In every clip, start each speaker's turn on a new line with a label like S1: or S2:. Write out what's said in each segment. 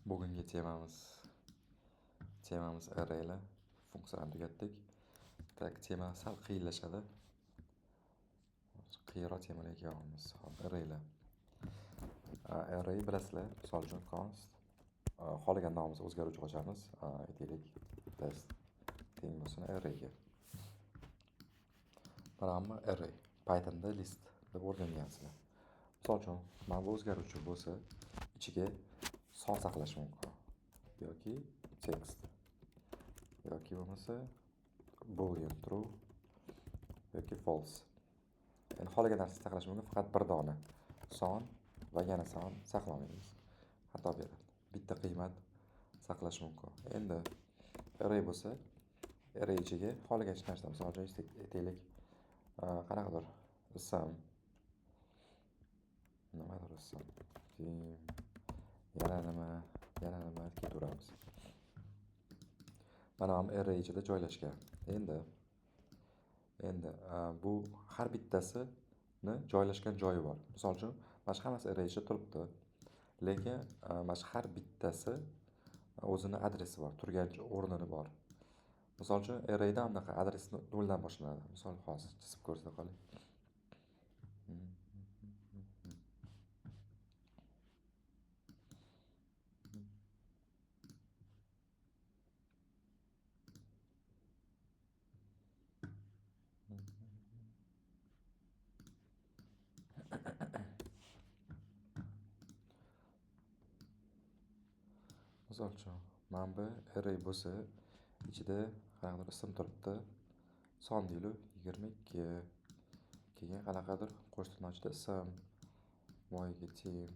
S1: Bugungi temamiz arraylar funksiyani tugatdik. Tak, tema sal qiyinlashadi. Qiyinroq temalarga kelyapmiz. Hop, arraylar. Array bilasizlar, misol uchun const xohlagan nomimizni o'zgaruvchi ochamiz. Aytaylik, test teng bo'lsin arrayga. Mana array. Pythonda list deb o'rgangansizlar. Misol uchun, mana bu o'zgaruvchi bo'lsa, ichiga son saqlash mumkin yoki text yoki bo'lmasa boolean true yoki false. Endi xohlagan narsani saqlash mumkin, faqat bir dona son va yana son saqlamaymiz. Xato beradi. Bitta qiymat saqlash mumkin. Endi array bo'lsa, array ichiga xohlagan narsa, misol uchun aytaylik, qanaqadir ism, nimadir ism, yana nima ketaveramiz. Mana ham array ichida joylashgan. Endi bu har bittasini joylashgan joyi bor. Misol uchun, mana shu hammasi array ichida turibdi. Lekin mana shu har bittasi o'zini adresi bor, turgan o'rnini bor. Misol uchun, arrayda bunaqa adresni 0 dan boshlanadi. Misol hozir chizib ko'rsata qoling. Misol uchun, mana bu array bo'lsa, ichida qanaqadir ism turibdi. Son deylik, 22. Keyin qanaqadir qo'shtirnoq ichida ism, voyaga teng.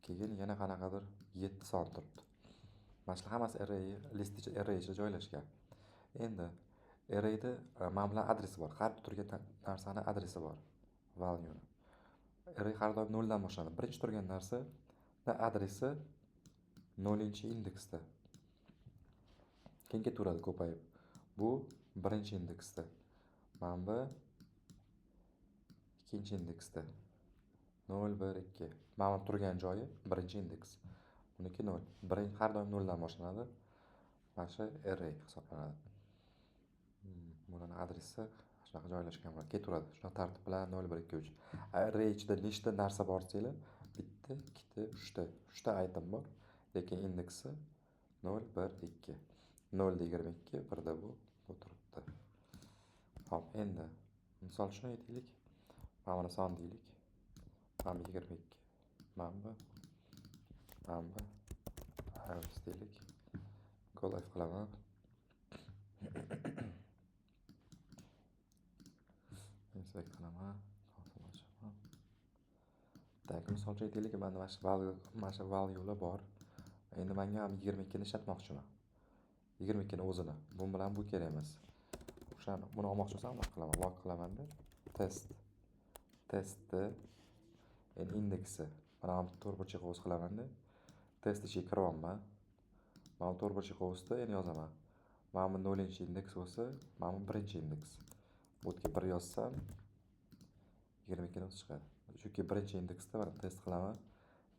S1: Keyin yana qanaqadir 7 son turibdi. Mana shu hammasi array ichida joylashgan. Endi arrayda mana bular adresi bor. Har bir turgan narsani adresi bor. Value. Array har doim 0 dan boshlanadi. Birinchi turgan narsa adresi 0-indeksda. Keyin ketaveradi ko'payib. Bu birinchi indeksda. Mana bu ikkinchi indeksda. 0, 1, 2. Mana turgan joyi birinchi indeks. Buniki 0. Har doim 0 dan boshlanadi. Mana shu array hisoblanadi. Buning adresi shunaqa joylashgan bo'ladi. Ketaveradi. Shunaqa tartib bilan 0, 1, 2, 3. Array ichida nechta narsa bor desanglar, bitta, ikkita, uchta item bor. Lekin indeksi 0, 1, 2. 0 da 22, 1 da bu turibdi. Hop, endi misol uchun aytaylik, mana buni son deylik. Mana 22. Mana bu iOS deylik. Go live qilaman. Inspect qilaman. Tak, misol uchun aytaylik, mana shu value'lar bor. Endi menga ham 22 ni ishlatmoqchiman. 22 ni o'zini. Bu bilan bu kerak emas. O'shani buni olmoqchi bo'lsam, nima qilaman? Log qilaman-da. Testni endi indeksi. Mana bu to'rtburchak qovus qilaman-da. Test ichiga kiryapman. Mana bu to'rtburchak qovusda endi yozaman. Mana bu 0-indeks bo'lsa, mana bu birinchi indeks. Bu yerga 1 yozsam 22 ni chiqadi. Chunki birinchi indeksda mana test qilaman.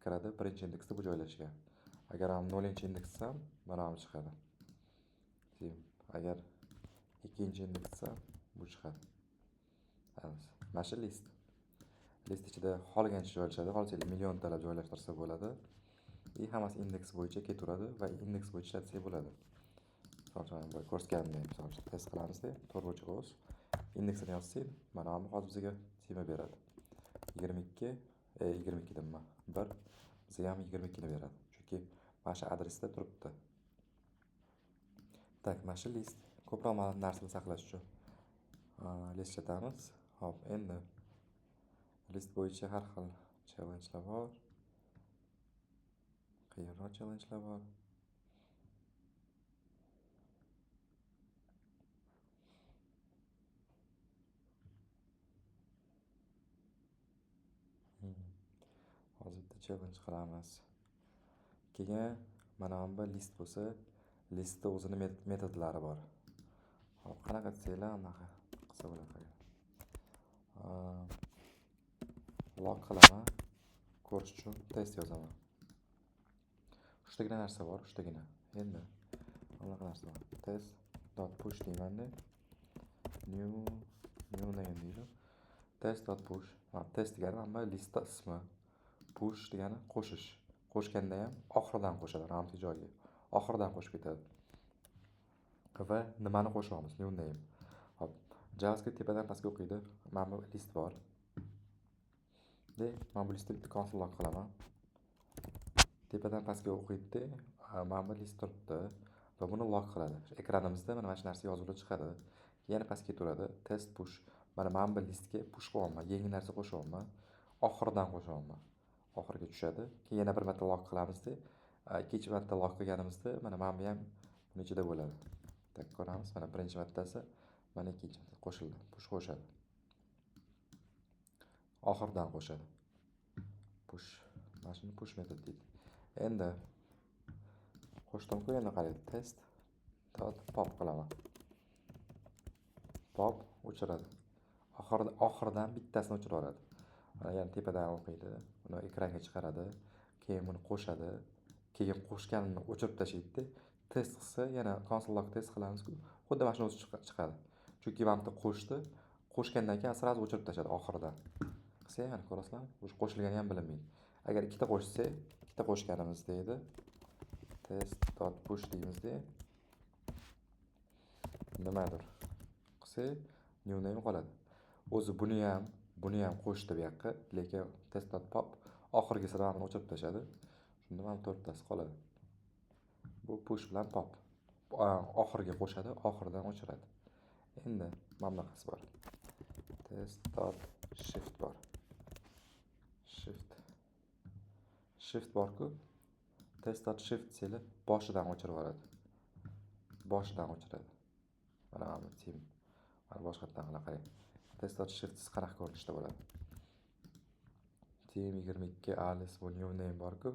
S1: Kiradi, birinchi indeksda bu joylashgan. Agar ham 0-indeksda mana bu chiqadi. Agar ikkinchi indeksda bu chiqadi. Mana shu list. List ichida xohlagancha joylashadi. Xohlasangiz million talab joylashtirsa bo'ladi. Hammasi indeks bo'yicha ketaveradi va indeks bo'yicha ishlatsak bo'ladi. Misol uchun ko'rsatganimdek, misol uchun test qilamiz-da, to'rtburchak qovus. Indeksini yozsak, mana bu hozir bizga tema beradi. 22 dedim. 1 bizga ham 22 ni beradi. Chunki mana shu adresda turibdi. Tak, mana shu list. Ko'proq ma'lumot narsani saqlash uchun list ishlatamiz. Hop, endi list bo'yicha har xil challenge'lar bor. Qiyinroq challenge'lar bor. Hozir bitta challenge qilamiz. Keyin mana bu list bo'lsa, listda o'zini metodlari bor. Hop, qanaqa desanglar, anaqa qilsa bo'ladi. Log qilaman. Ko'rish uchun test yozaman. uchtagina narsa bor, uchtagina. Endi anaqa narsa bor. Test dot push deymanda new name deydi. Test dot push. Test degani mana listda ismi. Push degani qo'shish. Qo'shganda ham oxiridan qo'shadi, ramziy joyga. Oxiridan qo'shib ketadi. Va nimani qo'shamiz? New name. Hop. JavaScript tepadan pastga o'qiydi. Mana bu list bor. Mana bu listni bitta konsol log qilaman. Tepadan pastga o'qiydi. Mana bu list turibdi va buni log qiladi. Ekranimizda mana shu narsa yozuvda chiqadi. Yana pastga ketaveradi. Test push. Mana bu listga push qilyapman. Yangi narsa qo'shyapman. Oxiridan qo'shyapman. Oxiriga tushadi. Keyin yana bir marta log qilamizda, ikkinchi marta log qilganimizda mana bu ham buni ichida bo'ladi. Tak ko'ramiz. Mana birinchi martasi, mana ikkinchi marta qo'shildi. Push qo'shadi. Oxiridan qo'shadi. Push. Mana shuni push metod deydi. Endi qo'shdim-ku, endi qaraydi. Test dot pop qilaman. Pop o'chiradi. Oxiridan bittasini o'chirib yuboradi. Yana tepadan o'qiydi. Buni ekranga chiqaradi. Keyin buni qo'shadi. Keyin qo'shganini o'chirib tashlaydi. Test qilsa, yana console log test qilamiz-ku, xuddi mana shuni o'zi chiqadi. Chunki mana bu qo'shdi. Qo'shgandan keyin sразу o'chirib tashladi oxiridan. Qilsa, mana ko'rasizlarmi? Qo'shilgani ham bilinmaydi. Agar ikkita qo'shsa, ikkita qo'shganimiz deydi. test.push deymizda. Nimadir qilsa, new name qoladi. O'zi buni ham qo'shdi bu yoqqa, lekin test.pop oxirgisi ramini o'chirib tashladi. Shunda ham to'rttasi qoladi. Bu push bilan pop. Oxiriga qo'shadi, oxiridan o'chiradi. Endi mana bunaqasi bor. test.shift bor. Shift bor-ku. Test.shift seli boshidan o'chirib yuboradi. Boshidan o'chiradi. Mana bu tim. Mana boshqatdan qarang. Test.shift qanaqa ko'rinishda bo'ladi? Team 22 alice bu new name bor-ku.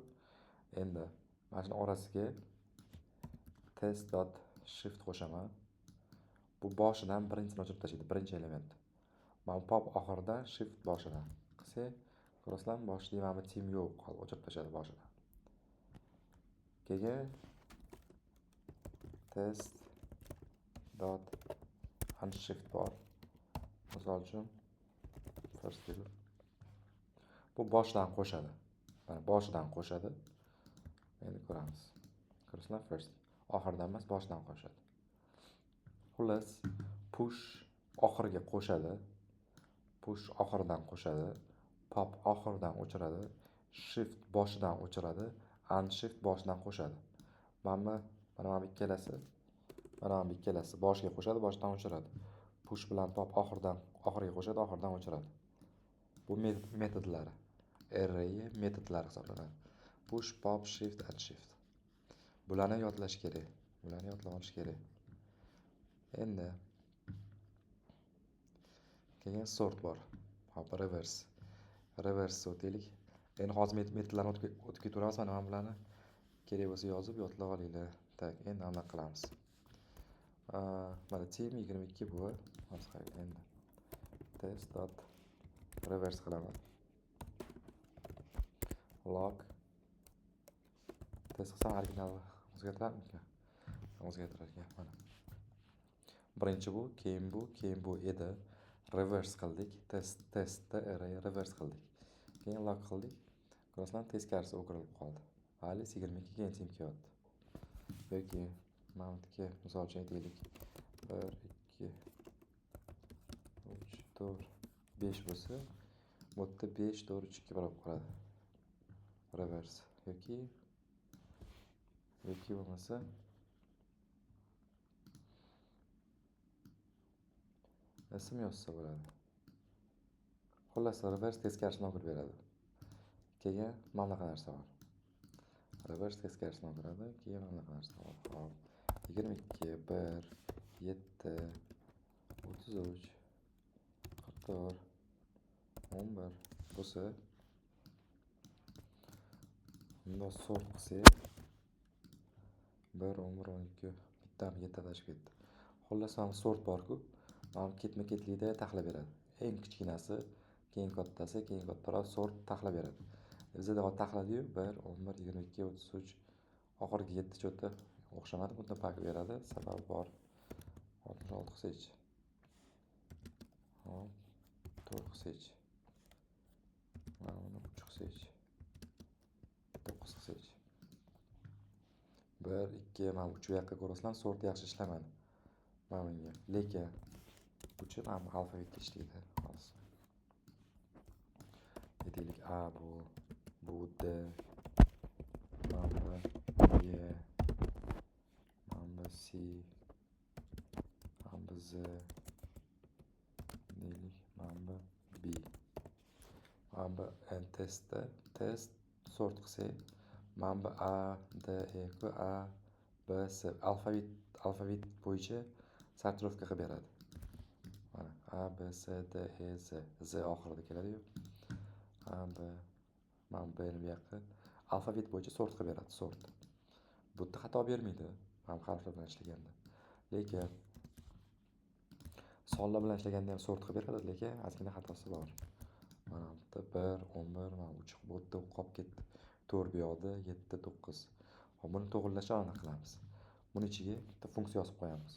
S1: Endi mana shuni orasiga test.shift qo'shaman. Bu boshidan birinchisini o'chirib tashlaydi, birinchi element. Mana pop oxiridan, shift boshidan. Qilsa, ko'rasizlarmi? Boshida mana bu team yo'q, qolib o'chirib tashladi boshidan. Keyin test.unshift bor. Misol uchun first deb. Bu boshidan qo'shadi. Mana boshidan qo'shadi. Endi ko'ramiz. Ko'rasizlar, first. Oxiridan emas, boshidan qo'shadi. Xullas, push oxiriga qo'shadi. Push oxiridan qo'shadi. Pop oxiridan o'chiradi. Shift boshidan o'chiradi. Unshift boshidan qo'shadi. Mana bu ikkalasi boshiga qo'shadi, boshidan o'chiradi. Push bilan pop oxiriga qo'shadi, oxiridan o'chiradi. Bu metodlari. Array metodlari hisoblanadi. Push, pop, shift, unshift. Bularni yodlash kerak. Bularni yodlab olish kerak. Endi keyin sort bor. Hop, reverse o'taylik. Endi hozir metodlarni o'tib ketaveramiz. Mana bularni kerak bo'lsa yozib yodlab olinglar. Tak, endi anaqa qilamiz. Mana team 22 bu. Hozir endi test.reverse qilaman. Log test qilsam original o'zgartiradimi? O'zgartirar ekan. Mana. Birinchi bu, keyin bu edi. Reverse qildik. Testda array reverse qildik. Keyin log qildik. Ko'rasizlarmi, teskarisi o'girilib qoldi. Alice 22 keyin team kelyapti. Yoki mana bunga misol uchun aytaylik. 1 2 3 4 5 bo'lsa, bu yerda 5 4 3 2 bo'lib qoladi. Reverse yoki bo'lmasa ism yozsa bo'ladi. Xullas, reverse teskarisini olib beradi. Keyin mana bunaqa narsa bor. Reverse teskarisini olib beradi. Keyin mana bunaqa narsa bor. Hop. 22 1 7 33 44 11 bo'lsa, bunda sort qilsak 1 11 12 bittadan 7 tashib ketdi. Xullas, mana sort bor-ku. Mana ketma-ketlikda taxlab beradi. Eng kichkinasi, keyin kattasi, keyin kattaroq sort taxlab beradi. Bizda taxladi-yu 1 11 22 33 oxirgi 7 choti o'xshamadi, bunda bug beradi, sababi bor. 66 qilsaychi. Hop, 4 qilsaychi. Mana buni 3 qilsaychi. 9 qilsaychi. 1 2 mana 3 bu yoqqa ko'rasizlar, sort yaxshi ishlamadi. Mana bunga. Lekin uchi mana alfavitga ishlaydi. Hozir. Aytaylik A bu D, mana bu E, mana bu C, mana bu Z, deylik, mana bu B. Mana bu test sort qilsak, mana bu A, D, E, Q, A, B, S alfavit bo'yicha sortirovka qilib beradi. Mana A, B, S, D, E, Z. Z oxirida keladi-yu. A, B, mana B ni bu yoqqa alfavit bo'yicha sort qilib beradi, sort. Bu yerda xato bermaydi, mana harflar bilan ishlaganda. Lekin sonlar bilan ishlaganda ham sort qilib beradi, lekin ozgina xatosi bor. Mana bu yerda 1, 11, mana 3 bu yerda qolib ketdi. 4 bu yoqda, 7, 9. Hop, buni to'g'rilashni anaqa qilamiz. Buni ichiga bitta funksiya yozib qo'yamiz.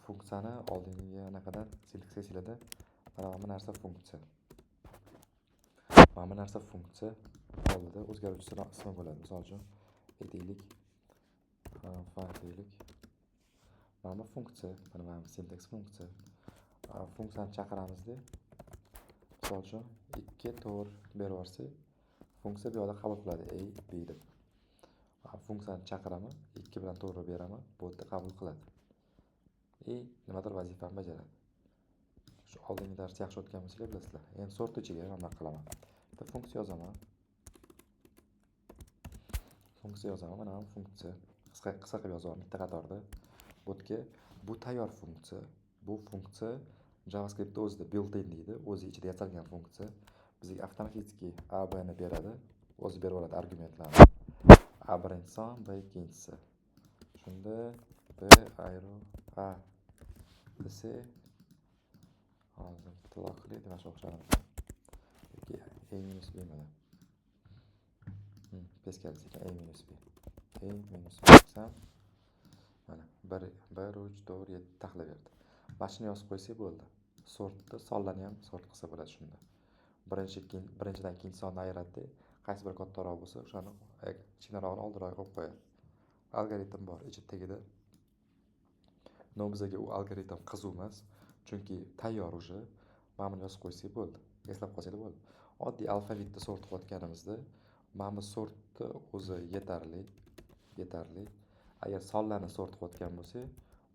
S1: Funksiyani oldingi anaqadan sintaksiyada mana bu narsa funksiya. Mana bu narsa funksiya oldida o'zgaruvchi ismi bo'ladi. Misol uchun aytaylik, deylik. Mana bu funksiya, mana bu sintaks funksiya. Funksiyani chaqiramizda, misol uchun 2 4 berib yuborsak, funksiya bu yoqda qabul qiladi A, B deb. Funksiyani chaqiraman, 2 bilan 4 beraman, bu yerda qabul qiladi. Nimadir vazifani bajaradi. Shu oldingi darsda yaxshi o'tgan bo'lsangiz bilasizlar. Endi sort ichiga nima qilaman? Bitta funksiya yozaman. Mana bu funksiya. Qisqa qilib yozaman bitta qatorda. Bu yerga bu tayyor funksiya. Bu funksiya JavaScript o'zida built-in deydi, o'zi ichida yasalgan funksiya. Bizga avtomatik A, B ni beradi, o'zi berib oladi argumentlarni. A birinchi son, B ikkinchisi. Shunda B ayro A desa, hozir taloq qilib mana shu o'xshadi. Yoki A minus B mana. Peskarga sekin A minus B. A minus B desam, mana 1 3 4 7 taxlab berdi. Mana shuni yozib qo'ysak bo'ldi. Sortni sonlarni ham sort qilsa bo'ladi shunda. Birinchidan ikkinchi sonni ayiradi. Qaysi biri kattaroq bo'lsa, o'shani kichikroqni oldinroq qo'yib qo'yadi. Algoritm bor ichidagida. No bizga u algoritm qiziq emas, chunki tayyor уже. Mana buni yozib qo'ysak bo'ldi. Eslab qolsanglar bo'ldi. Oddiy alfavitda sort qilayotganimizda, mana bu sortni o'zi yetarli. Agar sonlarni sort qilayotgan bo'lsak,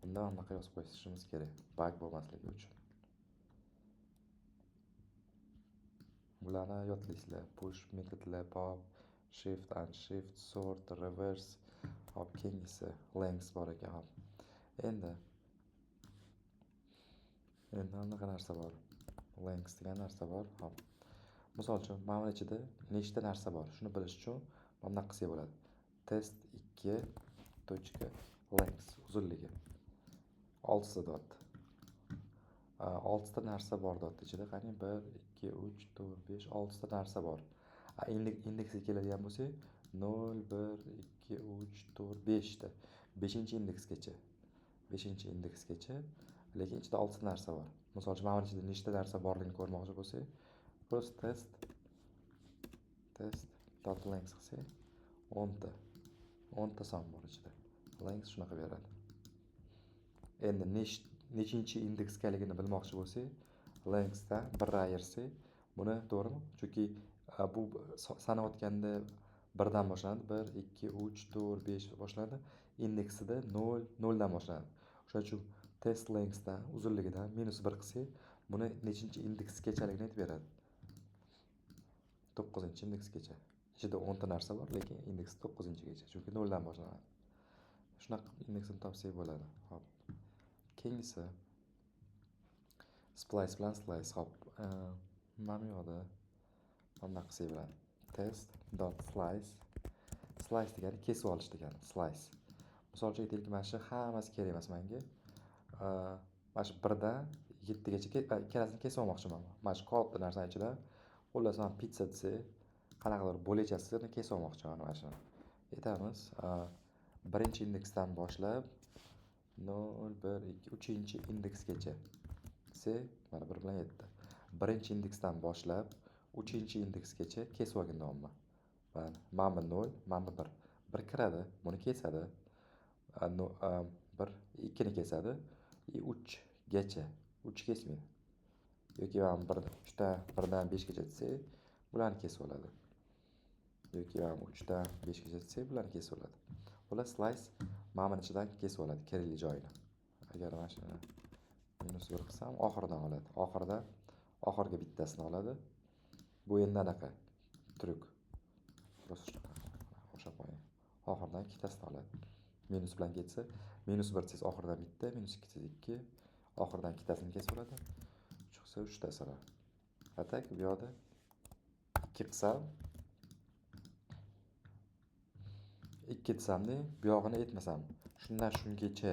S1: unda mana bunaqa yozib qo'yishimiz kerak, bug bo'lmasligi uchun. Bularni yodlaysizlar. Push metodlar, pop, shift, unshift, sort, reverse, hop, keyingisi length bor ekan, hop. Endi anaqa narsa bor. Length degan narsa bor, hop. Misol uchun, mana bu ichida nechta narsa bor? Shuni bilish uchun mana bunaqa qilsak bo'ladi. Test 2.length uzunligi 6 ta dot. 6 ta narsa bor dot ichida. Qani 1 2 3 4 5 6 ta narsa bor. Indeksiga keladigan bo'lsak 0 1 2 3 4 5 ta. 5-indeksgacha. Lekin ichida 6 ta narsa bor. Misol uchun, mana bu ichida nechta narsa borligini ko'rmoqchi bo'lsak, first test dot length qilsak 10 ta son bor ichida. Length shunaqa beradi. Endi nechinchi indeksgaligini bilmoqchi bo'lsak, lengthdan 1 ayirsak, buni to'g'rimi? Chunki bu sanayotganda 1 dan boshlanadi. 1 2 3 4 5 boshlanadi. Indeksida 0 dan boshlanadi. Shuning uchun test lengthdan, uzunligidan -1 qilsak, buni nechinchi indeksgachaligini aytib beradi. 9-indeksgacha. Ichida 10 ta narsa bor, lekin indeks 9-gacha, chunki 0 dan boshlanadi. Shunaqa indeksini topsak bo'ladi. Hop. Keyingisi splice bilan slice, hop. Mana bu yoqda mana qilsak bo'ladi. Test.slice. Slice degani kesib olish degani, slice. Misol uchun aytaylik, mana shu hammasi kerak emas menga. Mana shu 1 dan 7 gacha ikkalasini kesib olmoqchiman. Mana shu katta narsa ichida, xullas, men pizza desak, qanaqadir bo'lajasini kesib olmoqchiman mana shuni. Aytamiz, birinchi indeksdan boshlab 0, 1, 2, 3-chi indeksgacha. C mana 1 bilan 7. Birinchi indeksdan boshlab 3-chi indeksgacha kesib olgin davomni. Mana 0, mana 1. 1 kiradi, buni kesadi. 1 2 ni kesadi. 3 gacha. 3 kesmaydi. Yoki mana 1 dan 5 gacha desa, bularni kesib oladi. Yoki mana 3 dan 5 gacha desa, bularni kesib oladi. Bular slice mana ichidan kesib oladi kerakli joyini. Agar mana shuni -1 qilsam, oxiridan oladi. Oxirgi bittasini oladi. Bu endi anaqa tryuk. O'sha qo'ying. Oxiridan ikkitasini oladi. Minus bilan ketsa, -1 desiz oxiridan bitta, -2 desiz 2, oxiridan ikkitasini kesib oladi. Chiqsa 3 tasini. Atak bu yoqda 2 qilsam 2 desamda, bu yog'ini aytmasam, shundan shungacha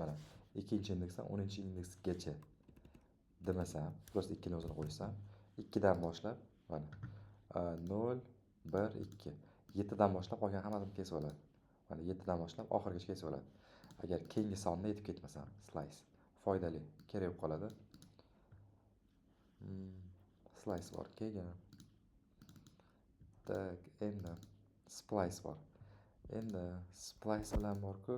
S1: mana 2-chi indeksdan 10-chi indeksgacha demasam, просто 2 ni o'zini qo'ysam, 2 dan boshlab mana 0, 1, 2, 7 dan boshlab qolgan hammasini kesib oladi. Mana 7 dan boshlab oxirigacha kesib oladi. Agar keyingi sonni yetib ketmasam, slice foydali, kerak bo'lib qoladi. Slice bor keyin. Tak, endi splice bor. Endi splice bilan bor-ku.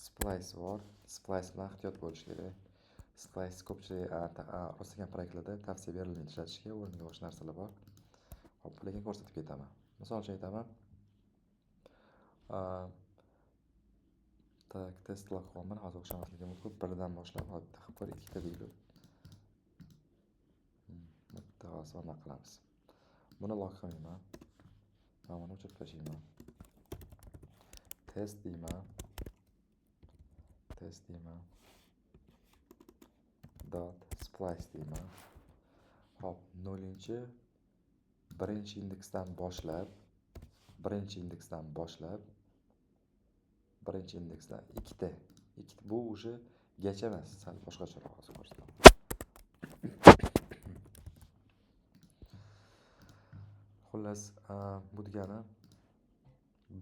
S1: Splice bor. Splice bilan ehtiyot bo'lish kerak. Splice ko'pchilik rostlagan proyektlarda tavsiya berilmaydi ishlatishga, o'rniga boshqa narsalar bor. Hop, lekin ko'rsatib ketaman. Misol uchun aytaman. Tak, test loqonman, hozir o'xshamasligi mumkin. 1 dan boshlab bitta qilib ko'r, 2 ta deylik. Bitta hozir nima qilamiz? Buni loq qilmayman. Mana buni o'chirib tashlayman. Test deyman. Dot splice deyman. Hop, 0-chi birinchi indeksdan boshlab ikkita. Bu уже gacha emas, sal boshqacharoq hozir ko'rsataman. Xullas, bu degani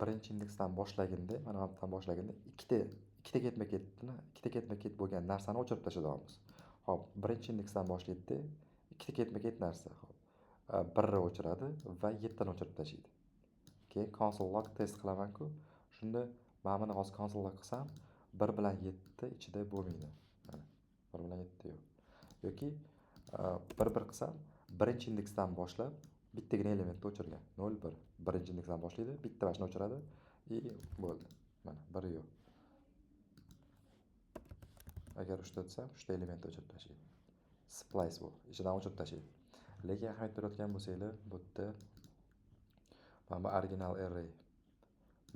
S1: birinchi indeksdan boshlaganda, mana bu yerdan boshlaganda ikkita ketma-ket bo'lgan narsani o'chirib tashlaymiz. Hop, birinchi indeksdan boshlaydi, ikkita ketma-ket narsa. Hop, 1 ni o'chiradi va 7 ni o'chirib tashlaydi. Keyin console log test qilaman-ku, shunda mana buni hozir console log qilsam, 1 bilan 7 ichida bo'lmaydi. Mana 1 bilan 7 yo'q. Yoki 1 qilsam, birinchi indeksdan boshlab bittagina elementni o'chirgan. 0, 1. Birinchi indeksdan boshlaydi, bitta mashina o'chiradi, bo'ldi. Mana 1 yo'q. Agar 3 desam, 3 ta elementni o'chirib tashlaydi. Splice bu, ichidan o'chirib tashlaydi. Lekin ahamiyat berayotgan bo'lsanglar, bu yerda mana bu original array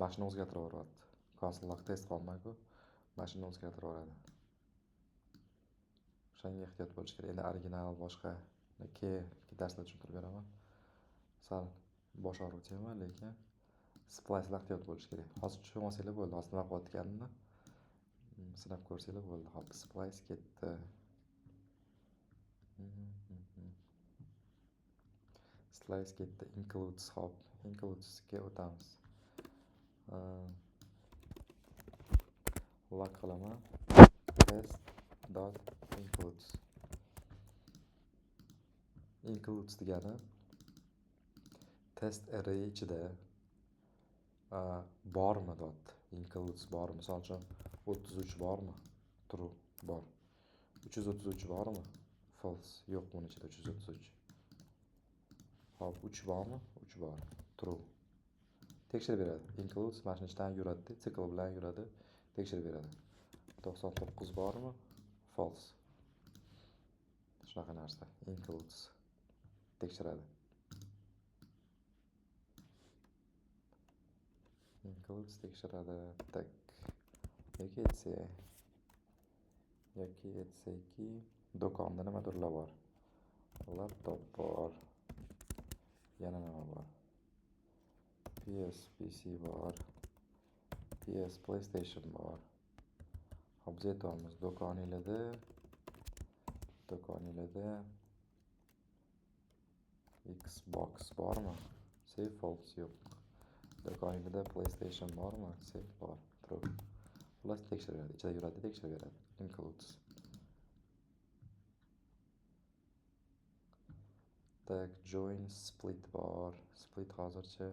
S1: mashina o'zgartirib yuboryapti. Console log test qolmaydi-ku, mashina o'zgartirib yuboradi. O'shanga ehtiyot bo'lish kerak. Endi original boshqa keyin darsda tushuntirib beraman. Sal bosh og'riq tema, lekin splice bilan ehtiyot bo'lish kerak. Hozir tushunib olsanglar bo'ldi. Hozir nima qilayotganimni sinab ko'rsanglar bo'ldi. Hop, splice ketdi. Slice ketdi. Includes, hop, includesga o'tamiz. Log qilaman. Test.includes. Includes degani test array ichida bormi dot. Includes bor. Misol uchun 33 bormi? True bor. 333 bormi? False. Yo'q, buning ichida 333. Hop, 3 bormi? 3 bor. True. Tekshirib beradi. Includes mashina ichidan yuradi, sikl bilan yuradi, tekshirib beradi. 99 bormi? False. Shunaqa narsa. Includes tekshiradi. Includes tekshiradi. Tak. Yoki aytsaki, do'konda nimadirlar bor. Laptop bor. Yana nima bor? PC bor. PlayStation bor. Hop, biz aytamiz, do'koningizda Xbox bormi? Say false, yo'q. do'koningizda PlayStation bormi? Desa, bor. True. Xullas tekshiraveradi. Ichida yuradi, tekshiraveradi. Includes. Tak, join split bor. Split hozircha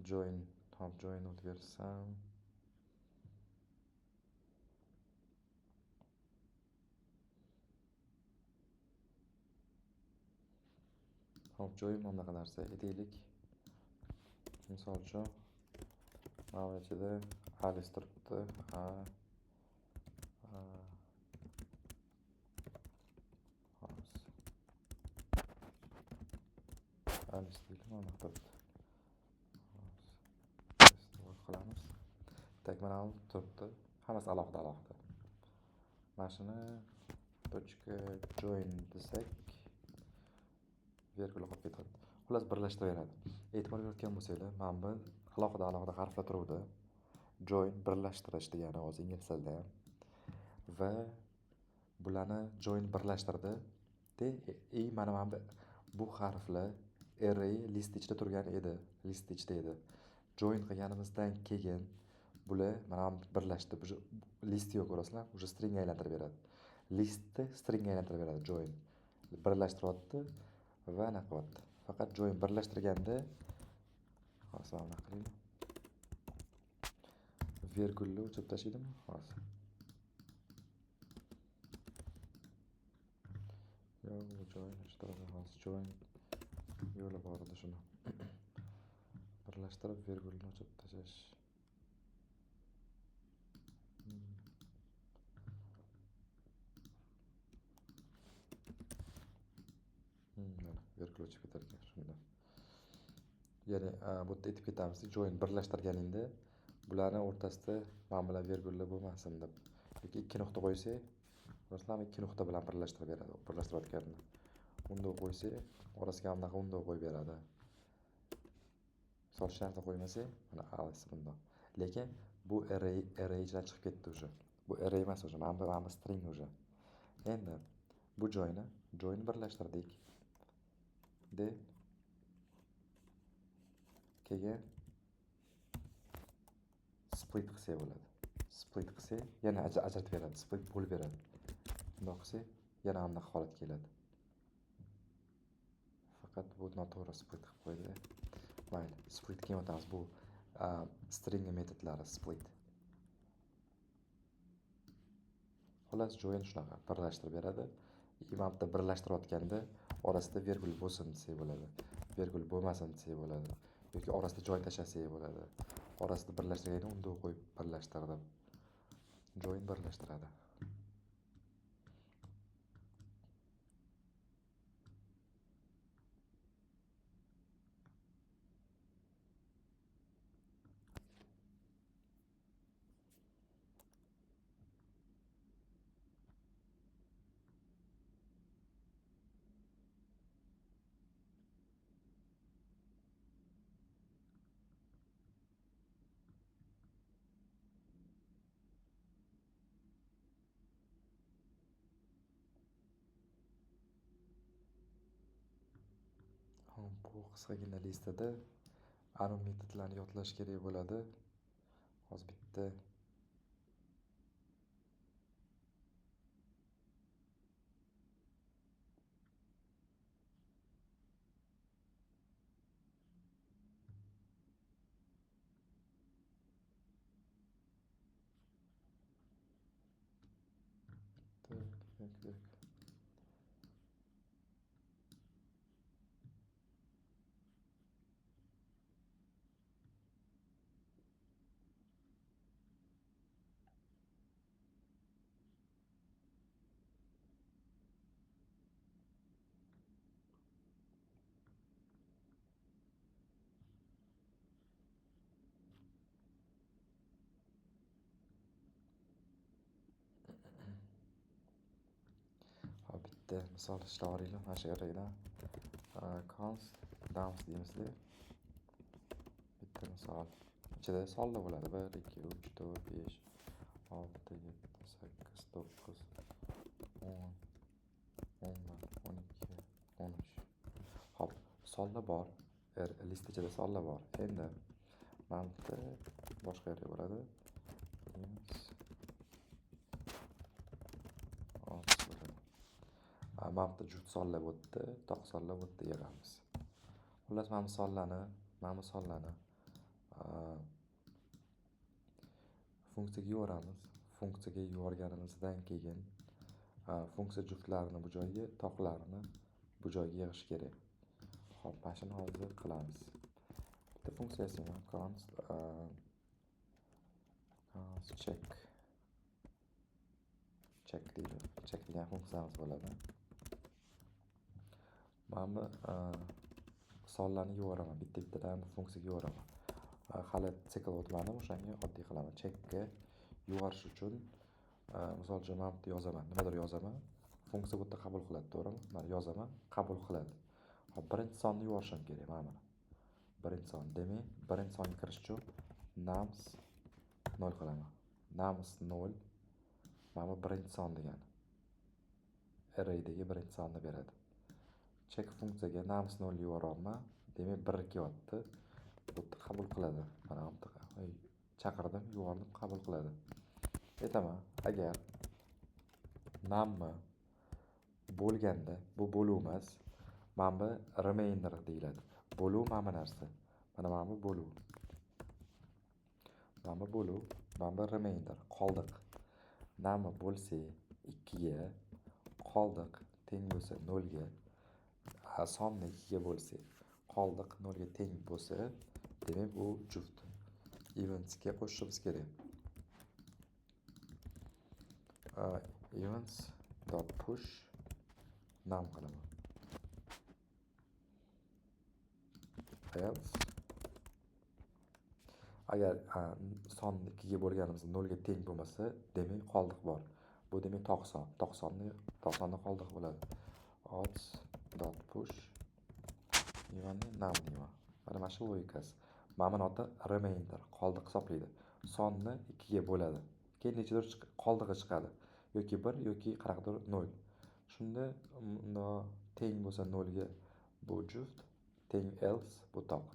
S1: join, hop join o'tkarsam. Hop join bunaqa narsa aytaylik. Misol uchun mana ichida Alice turibdi. Alice deylik, mana turibdi. Qilamiz. Tak, mana bu turibdi. Hammasi alohida. Mana shuni .join desak, virgul qolib ketadi. Xullas birlashtiraveradi. E'tibor bergan bo'lsanglar, mana bu alohida harflar turibdi. Join birlashtirish degani o'zi ingliz tilida ham. Va bularni join birlashtirdi. Mana bu harflar array list ichida turgan edi. List ichida edi. Join qilganimizdan keyin bular mana birlashdi. List yo'q, ko'rasizlar? Uje string aylantirib beradi. Listni string aylantirib beradi join. Birlashtiryapti va anaqa qilyapti. Faqat join birlashtirganda hozir mana qilaylik. Virgulni o'chirib tashlaydimi? Hozir. Yo'q, bu join ishtirok hozir join yo'li bor edi shuni. Birlashtirib virgulni o'chirib tashlash. Virgul o'chib ketar ekan shunda. Ya'ni bu yerda aytib ketamiz, join birlashtirganingda bularning o'rtasida mana bular virgullar bo'lmasin deb. Yoki ikki nuqta qo'ysak, masalan ikki nuqta bilan birlashtirib beradi, birlashtirayotganini. Unda qo'ysak, orasiga bunaqa unda qo'yib beradi. Misol shartni qo'ymasak, mana Alice bunda. Lekin bu array ichidan chiqib ketdi uje. Bu array emas uje, mana bu string uje. Endi bu joyni join birlashtirdik. Keyin split qilsa bo'ladi. Split qilsa yana ajratib beradi, split bo'lib beradi. Bundoq qilsa yana bunday holat keladi. Faqat bu noto'g'ri split qilib qo'ydi. Mayli, split keyin o'tamiz. Bu string metodlari split. Xullas join shunaqa birlashtirib beradi. Imamda birlashtirayotganda orasida virgul bo'lsin desa bo'ladi. Virgul bo'lmasin desa bo'ladi. Yoki orasida joy tashlasak bo'ladi. Orasida birlashtirganda unda qo'yib birlashtirdi. Join birlashtiradi. Bu qisqagina listada anu metodlarni yodlash kerak bo'ladi. Hozir bitta misol ishlab olaylik. Mana shu arraydan const downs deymizda. Bitta misol. Ichida sonlar bo'ladi. 1, 2, 3, 4, 5, 6, 7, 8, 9, 10, 11, 12, 13. Hop, sonlar bor. List ichida sonlar bor. Endi mana bitta boshqa yerga bo'ladi. Mana bitta juft sonlar o'tdi, toq sonlar o'tdi yig'amiz. Xullas, mana misollarni funksiyaga yuboramiz. Funksiyaga yuborganimizdan keyin funksiya juftlarini bu joyga, toqlarini bu joyga yig'ish kerak. Xo'p, mana shuni hozir qilamiz. Bitta funksiyasi bor, const check deydi. Check degan funksiyamiz bo'ladi. Mana bu sonlarni yuboraman, bitta-bittadan funksiyaga yuboraman. Hali sikl o'tmadim, o'shanga oddiy qilaman. Checkga yuborish uchun misol uchun mana bitta yozaman, nimadir yozaman. Funksiya bu yerda qabul qiladi, to'g'rimi? Mana yozaman, qabul qiladi. Hop, birinchi sonni yuborishim kerak mana. Birinchi son. Demak, birinchi songa kirish uchun nums 0 qilaman. Nums 0 mana bu birinchi son degani. Arraydagi birinchi sonni beradi. Check funksiyaga nums 0 yuboryapman. Demak, 1 kelyapti. Bu yerda qabul qiladi. Mana bu chaqirdim, yubordim, qabul qiladi. Aytaman, agar numni bo'lganda, bu bo'luv emas, mana bu remainder deyiladi. Bo'luv mana bu narsa. Mana bu bo'luv. Mana bu bo'luv, mana bu remainder, qoldiq. Numni bo'lsa 2 ga, qoldiq teng bo'lsa 0 ga, sonni 2 ga bo'lsak, qoldiq 0 ga teng bo'lsa, demak bu juft. Eventsga qo'shishimiz kerak. Events.push num qilaman. Else agar sonni 2 ga bo'lganimizda 0 ga teng bo'lmasa, demak qoldiq bor. Bu demak toq son. Toq sonni qoldiq bo'ladi. Odds.push num deyman. Mana shu logikasi. Mana bu nota remainder, qoldiq hisoblaydi. Sonni 2 ga bo'ladi. Keyin nechadir qoldig'i chiqadi. Yoki 1 yoki qanaqadir 0. Shunda teng bo'lsa 0 ga bu juft, teng else bu toq.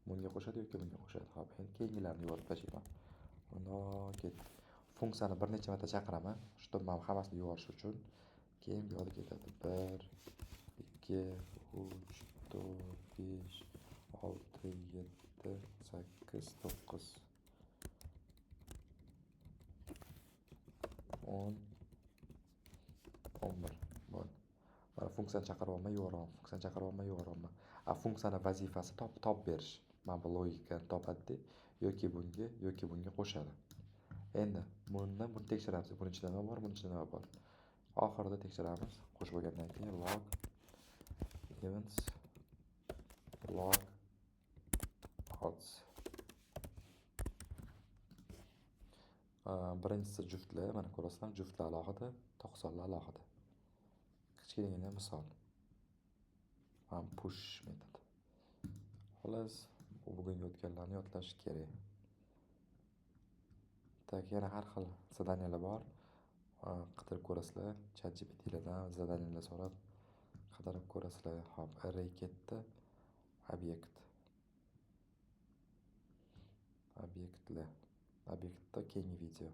S1: Bunga qo'shadi yoki bunga qo'shadi. Xo'p, endi keyingilarni yuborib tashlayman. Ket. Funksiyani bir necha marta chaqiraman. Shu mana hammasini yuborish uchun. Keyin bu yerga ketadi. 1 2 3 4 5 6 7 8 9 10 11 bo'ldi. Mana funksiyani chaqiryapman, yuboryapman. Funksiyani vazifasi top berish. Mana bu logikani topadi, yoki bunga qo'shadi. Endi buni tekshiramiz. Buning ichida nima bor, buning ichida nima bor. Oxirida tekshiramiz. Qo'shib bo'lgandan keyin log events log odds. Birinchisi juftlar, mana ko'rasizlar, juftlar alohida, to'qsonlar alohida. Kichkinagina misol. Push metodi. Xolos, bugungi o'tganlarni yodlash kerak. Yana har xil zadaniyalar bor. Qidirib ko'rasizlar, ChatGPT'lardan zadaniyalar so'rab qidirib ko'rasizlar. Hop, array ketdi. Obyektlar. Obyektda keyingi video.